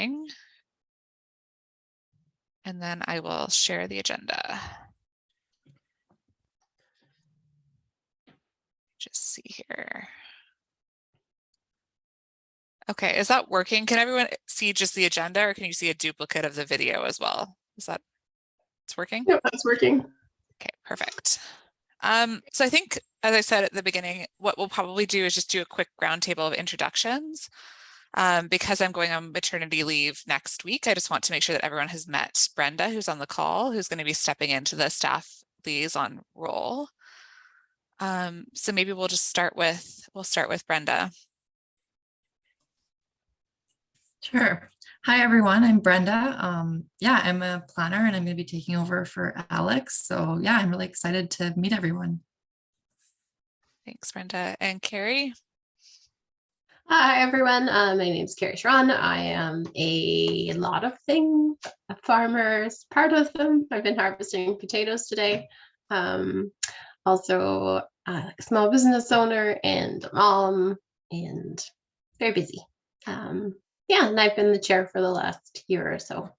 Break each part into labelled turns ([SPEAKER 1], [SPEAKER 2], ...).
[SPEAKER 1] sharing. And then I will share the agenda. Just see here. Okay, is that working? Can everyone see just the agenda, or can you see a duplicate of the video as well? Is that, it's working?
[SPEAKER 2] Yep, that's working.
[SPEAKER 1] Okay, perfect. So I think, as I said at the beginning, what we'll probably do is just do a quick roundtable of introductions. Because I'm going on maternity leave next week, I just want to make sure that everyone has met Brenda, who's on the call, who's going to be stepping into the staff liaison role. So maybe we'll start with Brenda.
[SPEAKER 3] Sure. Hi, everyone. I'm Brenda. Yeah, I'm a planner and I'm going to be taking over for Alex. So yeah, I'm really excited to meet everyone.
[SPEAKER 1] Thanks, Brenda. And Carrie?
[SPEAKER 2] Hi, everyone. My name is Carrie Sharon. I am a lot of things, a farmer is part of them. I've been harvesting potatoes today. Also a small business owner and a mom, and very busy. Yeah, and I've been the chair for the last year or so.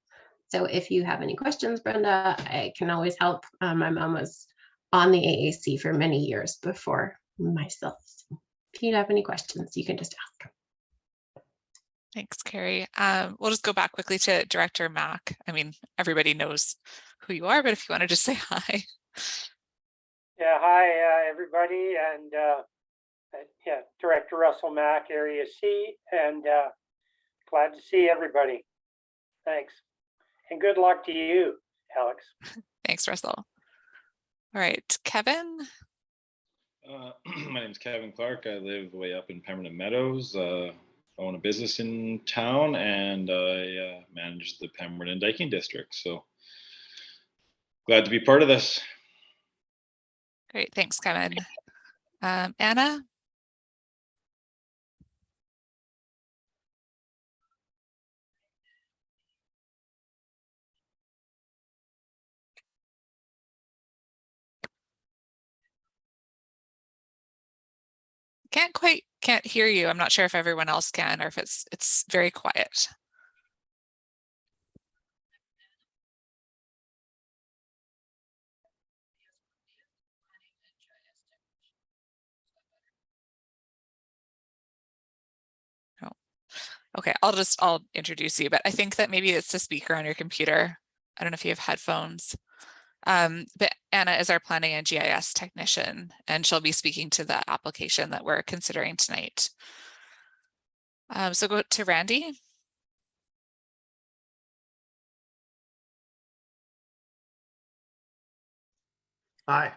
[SPEAKER 2] So if you have any questions, Brenda, I can always help. My mom was on the AAC for many years before myself. So if you have any questions, you can just ask.
[SPEAKER 1] Thanks, Carrie. We'll just go back quickly to Director Mack. I mean, everybody knows who you are, but if you want to just say hi.
[SPEAKER 4] Yeah, hi, everybody. And yeah, Director Russell Mack, Area C, and glad to see everybody. Thanks. And good luck to you, Alex.
[SPEAKER 1] Thanks, Russell. All right, Kevin.
[SPEAKER 5] My name is Kevin Clark. I live way up in Pemberton Meadows. I own a business in town, and I manage the Pemberton Diking District. So glad to be part of this.
[SPEAKER 1] Great, thanks, Kevin. Anna. Can't hear you. I'm not sure if everyone else can, or if it's very quiet. Oh. Okay, I'll introduce you, but I think that maybe it's the speaker on your computer. I don't know if you have headphones. But Anna is our planning and GIS technician, and she'll be speaking to the application that we're considering tonight. So go to Randy.
[SPEAKER 6] Hi,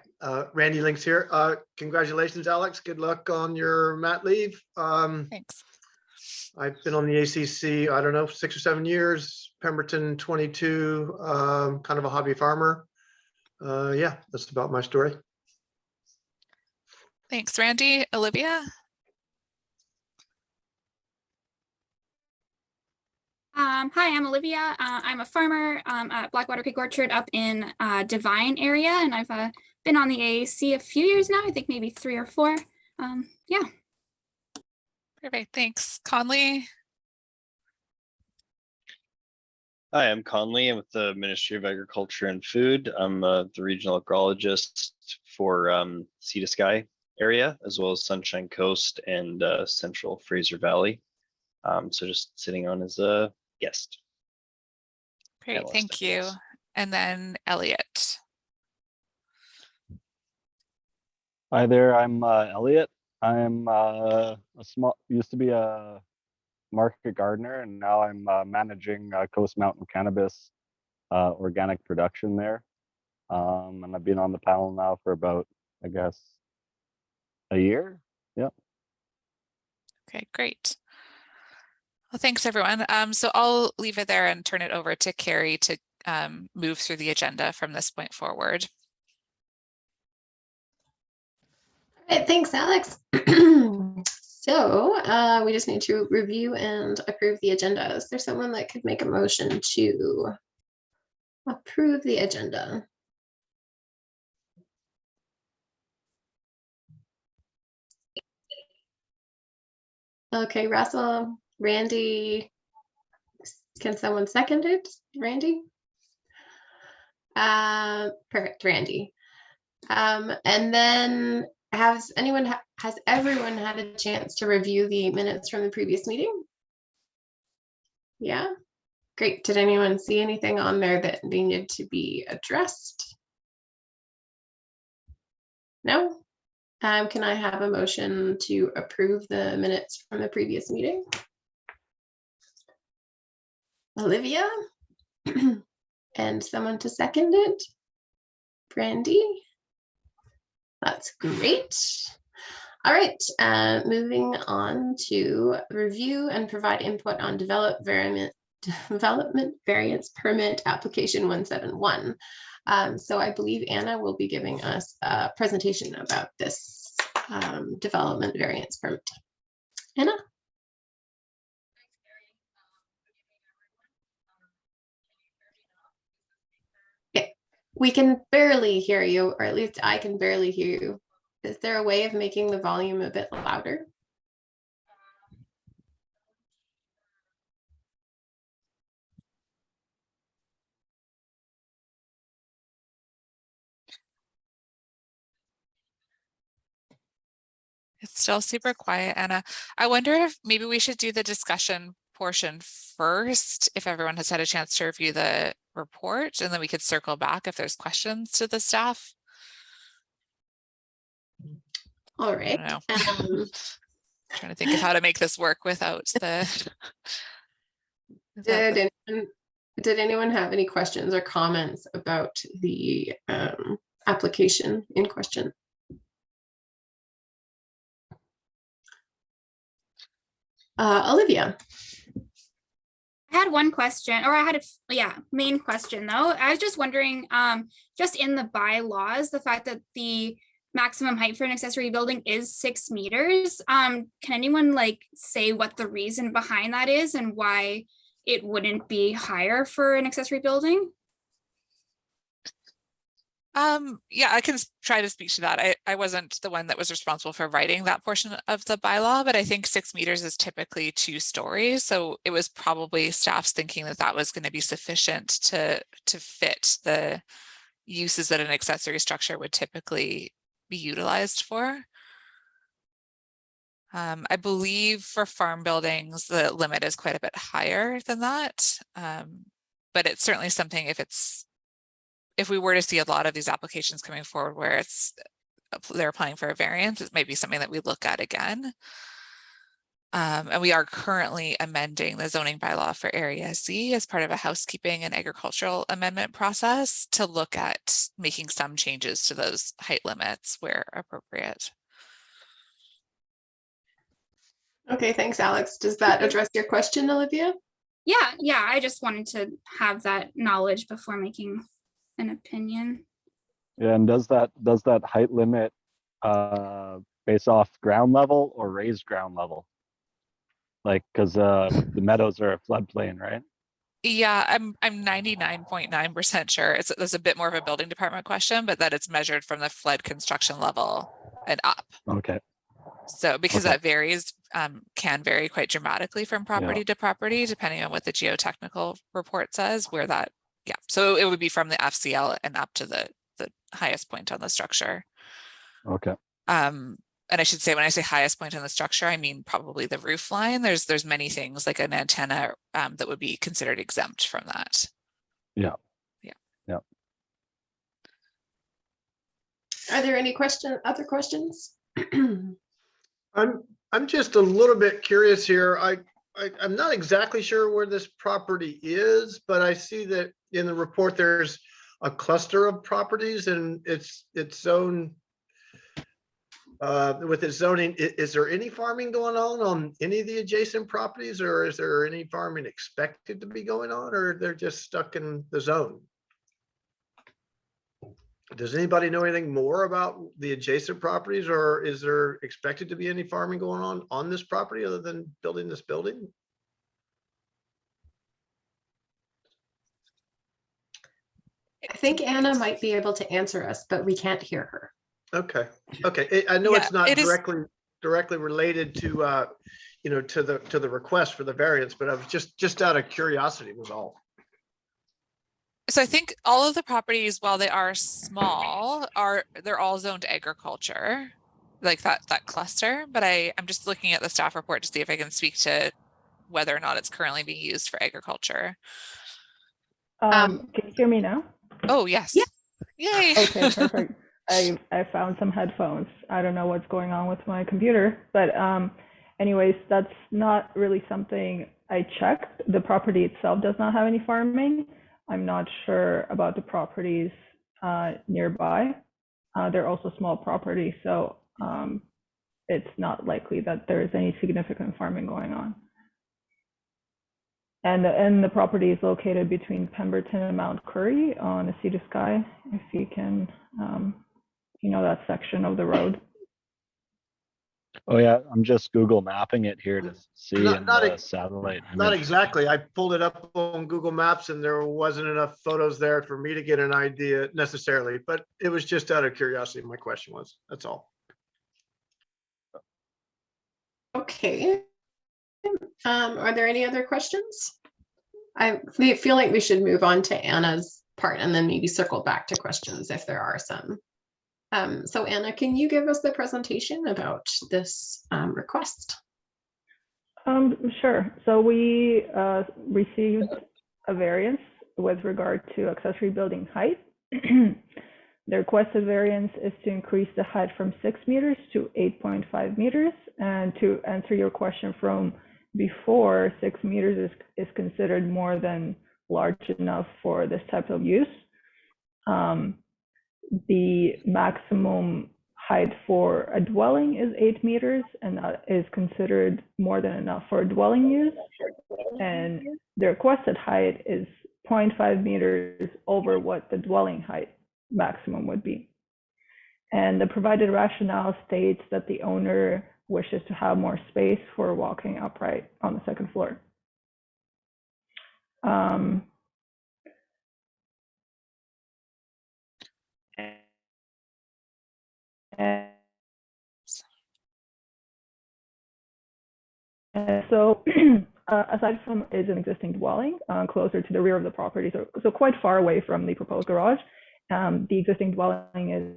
[SPEAKER 6] Randy Links here. Congratulations, Alex. Good luck on your mat leave.
[SPEAKER 1] Thanks.
[SPEAKER 6] I've been on the ACC, I don't know, 6 or 7 years, Pemberton 22, kind of a hobby farmer. Yeah, that's about my story.
[SPEAKER 1] Thanks, Randy. Olivia?
[SPEAKER 7] Hi, I'm Olivia. I'm a farmer at Blackwater Creek Orchard up in Devine area, and I've been on the AAC a few years now, I think maybe 3 or 4. Yeah.
[SPEAKER 1] Perfect, thanks. Conley?
[SPEAKER 8] Hi, I'm Conley. I'm with the Ministry of Agriculture and Food. I'm the regional agronomist for Sea to Sky area, as well as Sunshine Coast and Central Fraser Valley. So just sitting on as a guest.
[SPEAKER 1] Great, thank you. And then Elliot.
[SPEAKER 9] Hi there, I'm Elliot. I'm used to be a market gardener, and now I'm managing Coast Mountain Cannabis organic production there. And I've been on the panel now for about, I guess, a year. Yep.
[SPEAKER 1] Okay, great. Well, thanks everyone. So I'll leave it there and turn it over to Carrie to move through the agenda from this point forward.
[SPEAKER 2] All right, thanks, Alex. So we just need to review and approve the agenda. Is there someone that could make a motion to approve the agenda? Okay, Russell, Randy, Can someone second it? Randy? Perfect, Randy. And then has everyone had a chance to review the minutes from the previous meeting? Yeah, great. Did anyone see anything on there that needed to be addressed? No? Can I have a motion to approve the minutes from the previous meeting? Olivia? And someone to second it? Brandy? That's great. All right, moving on to review and provide input on development variance permit application 171. So I believe Anna will be giving us a presentation about this development variance permit. Anna? Yeah, we can barely hear you, or at least I can barely hear you. Is there a way of making the volume a bit louder?
[SPEAKER 1] It's still super quiet, Anna. I wonder if maybe we should do the discussion portion first, if everyone has had a chance to review the report, and then we could circle back if there's questions to the staff.
[SPEAKER 2] All right.
[SPEAKER 1] I don't know. Trying to think of how to make this work without the.
[SPEAKER 2] Did anyone have any questions or comments about the application in question? Olivia.
[SPEAKER 7] I had one question, or I had a main question though. I was just wondering, just in the bylaws, the fact that the maximum height for an accessory building is 6 meters. Can anyone like say what the reason behind that is and why it wouldn't be higher for an accessory building?
[SPEAKER 1] Yeah, I can try to speak to that. I wasn't the one that was responsible for writing that portion of the bylaw, but I think 6 meters is typically 2 stories. So it was probably staff's thinking that that was going to be sufficient to fit the uses that an accessory structure would typically be utilized for. I believe for farm buildings, the limit is quite a bit higher than that. But it's certainly something if we were to see a lot of these applications coming forward where they're applying for a variance, it might be something that we look at again. And we are currently amending the zoning bylaw for Area C as part of a housekeeping and agricultural amendment process to look at making some changes to those height limits where appropriate.
[SPEAKER 2] Okay, thanks, Alex. Does that address your question, Olivia?
[SPEAKER 7] Yeah, I just wanted to have that knowledge before making an opinion.
[SPEAKER 9] Yeah, and does that height limit base off ground level or raised ground level? Like, because the meadows are a floodplain, right?
[SPEAKER 1] Yeah, I'm 99.9% sure. There's a bit more of a building department question, but that it's measured from the flood construction level and up.
[SPEAKER 9] Okay.
[SPEAKER 1] So because that varies, can vary quite dramatically from property to property, depending on what the geotechnical report says, where that, so it would be from the FCL and up to the highest point on the structure.
[SPEAKER 9] Okay.
[SPEAKER 1] And I should say, when I say highest point on the structure, I mean probably the roof line. There's many things like an antenna that would be considered exempt from that.
[SPEAKER 9] Yeah.
[SPEAKER 2] Are there any other questions?
[SPEAKER 6] I'm just a little bit curious here. I'm not exactly sure where this property is, but I see that in the report there's a cluster of properties and it's zoned with its zoning. Is there any farming going on any of the adjacent properties, or is there any farming expected to be going on, or they're just stuck in the zone? Does anybody know anything more about the adjacent properties, or is there expected to be any farming going on this property other than building this building?
[SPEAKER 2] I think Anna might be able to answer us, but we can't hear her.
[SPEAKER 6] Okay. I know it's not directly related to, you know, to the request for the variance, but I was just out of curiosity was all.
[SPEAKER 1] So I think all of the properties, while they are small, they're all zoned agriculture, like that cluster. But I'm just looking at the staff report to see if I can speak to whether or not it's currently being used for agriculture.
[SPEAKER 2] Um,
[SPEAKER 10] Can you hear me now?
[SPEAKER 1] Oh, yes.
[SPEAKER 2] Yeah.
[SPEAKER 1] Yay.
[SPEAKER 10] Okay, perfect. I found some headphones. I don't know what's going on with my computer, but anyways, that's not really something I checked. The property itself does not have any farming. I'm not sure about the properties nearby. They're also small properties, so it's not likely that there is any significant farming going on. And the property is located between Pemberton and Mount Currie on the Sea to Sky, if you can, you know, that section of the road.
[SPEAKER 9] Oh yeah, I'm just Google mapping it here to see
[SPEAKER 6] Not-
[SPEAKER 9] in
[SPEAKER 6] not
[SPEAKER 9] the
[SPEAKER 6] ex-
[SPEAKER 9] satellite
[SPEAKER 6] Not
[SPEAKER 9] image.
[SPEAKER 6] exactly. I pulled it up on Google Maps and there wasn't enough photos there for me to get an idea necessarily, but it was just out of curiosity. My question was, that's all.
[SPEAKER 2] Okay. Are there any other questions? We feel like we should move on to Anna's part and then maybe circle back to questions if there are some. So Anna, can you give us the presentation about this request?
[SPEAKER 10] Sure. So we received a variance with regard to accessory building height. The requested variance is to increase the height from 6 meters to 8.5 meters. And to answer your question from before, 6 meters is considered more than large enough for this type of use. The maximum height for a dwelling is 8 meters, and that is considered more than enough for a dwelling use. And the requested height is 0.5 meters over what the dwelling height maximum would be. And the provided rationale states that the owner wishes to have more space for walking upright on the second floor. And so aside from is an existing dwelling closer to the rear of the property, so quite far away from the proposed garage, the existing dwelling is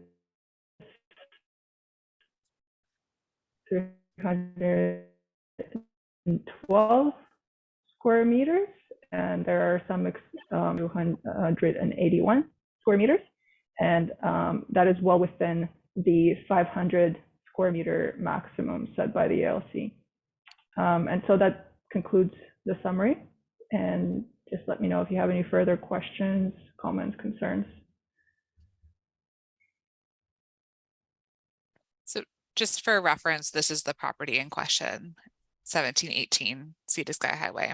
[SPEAKER 10] 312 square meters, and there are some 281 square meters, and that is well within the 500 square meter maximum set by the ALC. And so that concludes the summary, and just let me know if you have any further questions, comments, concerns.
[SPEAKER 1] So just for reference, this is the property in question, 1718 Sea to Sky Highway.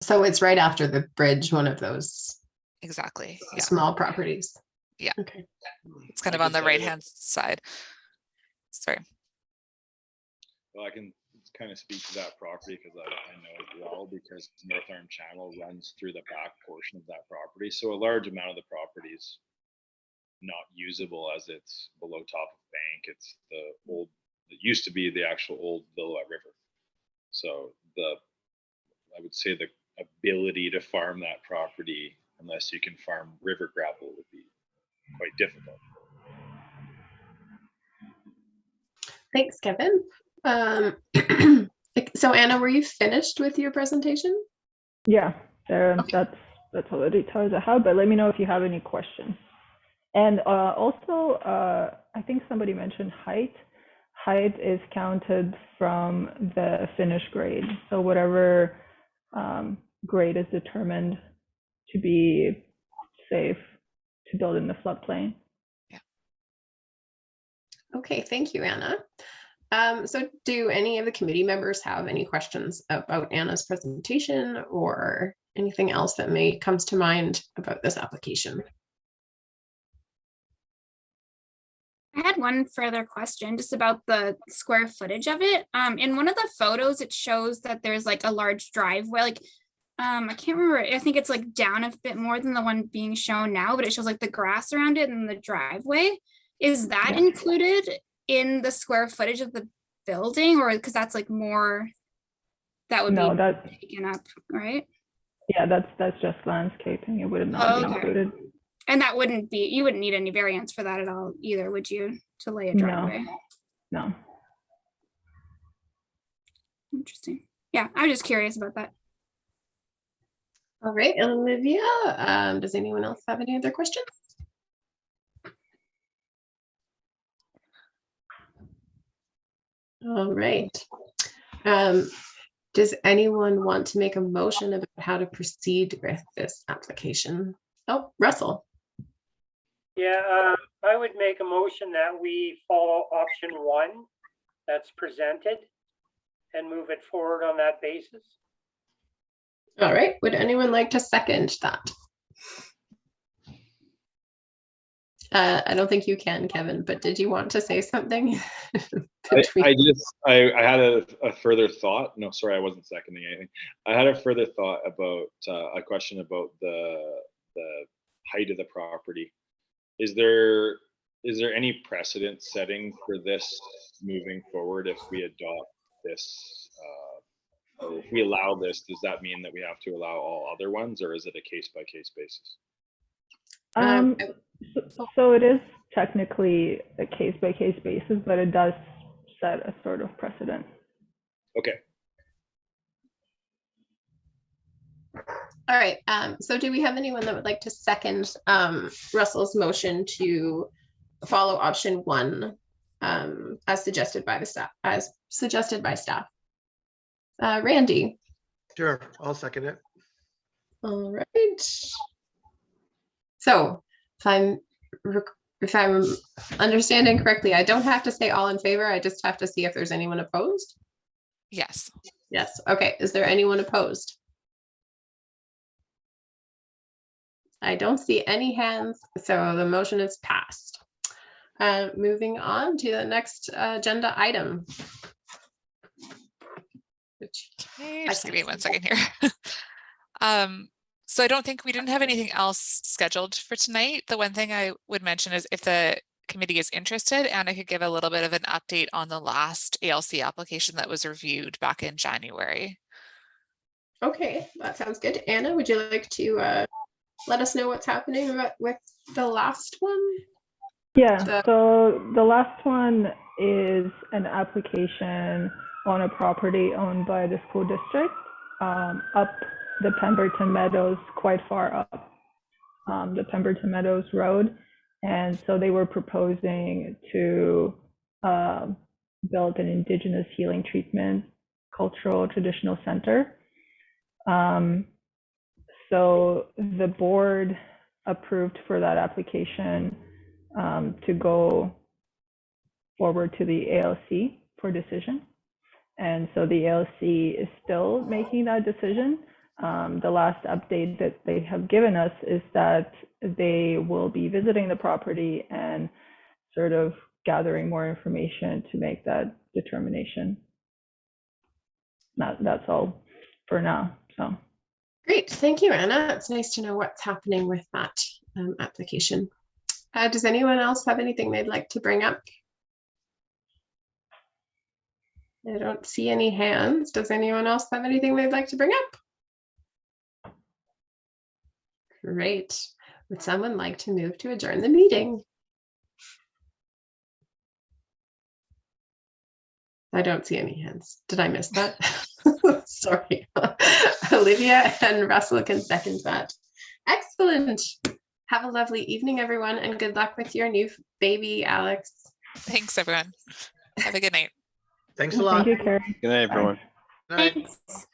[SPEAKER 2] So it's right after the bridge, one of those
[SPEAKER 1] Exactly. Yeah.
[SPEAKER 2] small properties.
[SPEAKER 1] Yeah.
[SPEAKER 2] Okay.
[SPEAKER 1] It's kind
[SPEAKER 5] I
[SPEAKER 1] of on
[SPEAKER 5] can
[SPEAKER 1] the
[SPEAKER 5] tell you-
[SPEAKER 1] right-hand side. Sorry.
[SPEAKER 5] Well, I can kind of speak to that property because I know it well, because North Arm Channel runs through the back portion of that property. So a large amount of the property is not usable as it's below top of bank. It's the old, it used to be the actual old Lillooet River. So I would say the ability to farm that property, unless you can farm river gravel, would be quite difficult.
[SPEAKER 2] Thanks, Kevin. So Anna, were you finished with your presentation?
[SPEAKER 10] Yeah,
[SPEAKER 2] Okay.
[SPEAKER 10] that's all the details I have, but let me know if you have any questions. And also, I think somebody mentioned height. Height is counted from the finished grade. So whatever grade is determined to be safe to build in the floodplain.
[SPEAKER 2] Okay, thank you, Anna. So do any of the committee members have any questions about Anna's presentation or anything else that may comes to mind about this application?
[SPEAKER 7] I had one further question just about the square footage of it. In one of the photos, it shows that there's like a large driveway. Like, I can't remember. I think it's like down a bit more than the one being shown now, but it shows like the grass around it and the driveway. Is that
[SPEAKER 10] Yeah.
[SPEAKER 7] included in the square footage of the building, or because that's like more that would
[SPEAKER 10] No,
[SPEAKER 7] be
[SPEAKER 10] that,
[SPEAKER 7] taken up, right?
[SPEAKER 10] yeah, that's just landscaping. It would not be
[SPEAKER 7] Okay.
[SPEAKER 10] included.
[SPEAKER 7] And that wouldn't be, you wouldn't need any variance for that at all either, would you, to lay a
[SPEAKER 10] No.
[SPEAKER 7] driveway?
[SPEAKER 10] No.
[SPEAKER 7] Interesting. Yeah, I'm just curious about that.
[SPEAKER 2] All right, Olivia, does anyone else have any other questions? All right. Does anyone want to make a motion about how to proceed with this application? Oh, Russell.
[SPEAKER 4] Yeah, I would make a motion that we follow option 1 that's presented and move it forward on that basis.
[SPEAKER 2] All right, would anyone like to second that? I don't think you can, Kevin, but did you want to say something?
[SPEAKER 5] I had a further thought. No, sorry, I wasn't seconding anything. I had a further thought about a question about the height of the property. Is there any precedent setting for this moving forward if we adopt this? Or if we allow this, does that mean that we have to allow all other ones, or is it a case-by-case basis?
[SPEAKER 10] So it is technically a case-by-case basis, but it does set a sort of precedent.
[SPEAKER 5] Okay.
[SPEAKER 2] All right, so do we have anyone that would like to second Russell's motion to follow option 1 as suggested by staff? Randy.
[SPEAKER 6] Sure, I'll second it.
[SPEAKER 2] All right. So if I'm understanding correctly, I don't have to say all in favor. I just have to see if there's anyone opposed.
[SPEAKER 1] Yes.
[SPEAKER 2] Yes. Okay. Is there anyone opposed? I don't see any hands, so the motion is passed. Moving on to the next agenda item.
[SPEAKER 1] Okay, just give me 1 second here. So I don't think we didn't have anything else scheduled for tonight. The one thing I would mention is if the committee is interested, Anna could give a little bit of an update on the last ALC application that was reviewed back in January.
[SPEAKER 2] Okay, that sounds good. Anna, would you like to let us know what's happening with the last one?
[SPEAKER 10] Yeah, so the last one is an application on a property owned by the school district up the Pemberton Meadows, quite far up the Pemberton Meadows Road. And so they were proposing to build an Indigenous healing treatment cultural traditional center. So the board approved for that application to go forward to the ALC for decision. And so the ALC is still making that decision. The last update that they have given us is that they will be visiting the property and sort of gathering more information to make that determination. That's all for now. So
[SPEAKER 2] great, thank you, Anna. It's nice to know what's happening with that application. Does anyone else have anything they'd like to bring up? I don't see any hands. Does anyone else have anything they'd like to bring up? Great. Would someone like to move to adjourn the meeting? I don't see any hands. Did I miss that? Sorry. Olivia and Russell can second that. Excellent. Have a lovely evening, everyone, and good luck with your new baby, Alex.
[SPEAKER 1] Thanks, everyone. Have a good night.
[SPEAKER 6] Thanks a lot.
[SPEAKER 10] thank you, Carrie.
[SPEAKER 8] Good night, everyone.
[SPEAKER 6] Night.
[SPEAKER 7] Thanks.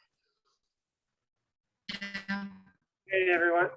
[SPEAKER 4] Hey, everyone.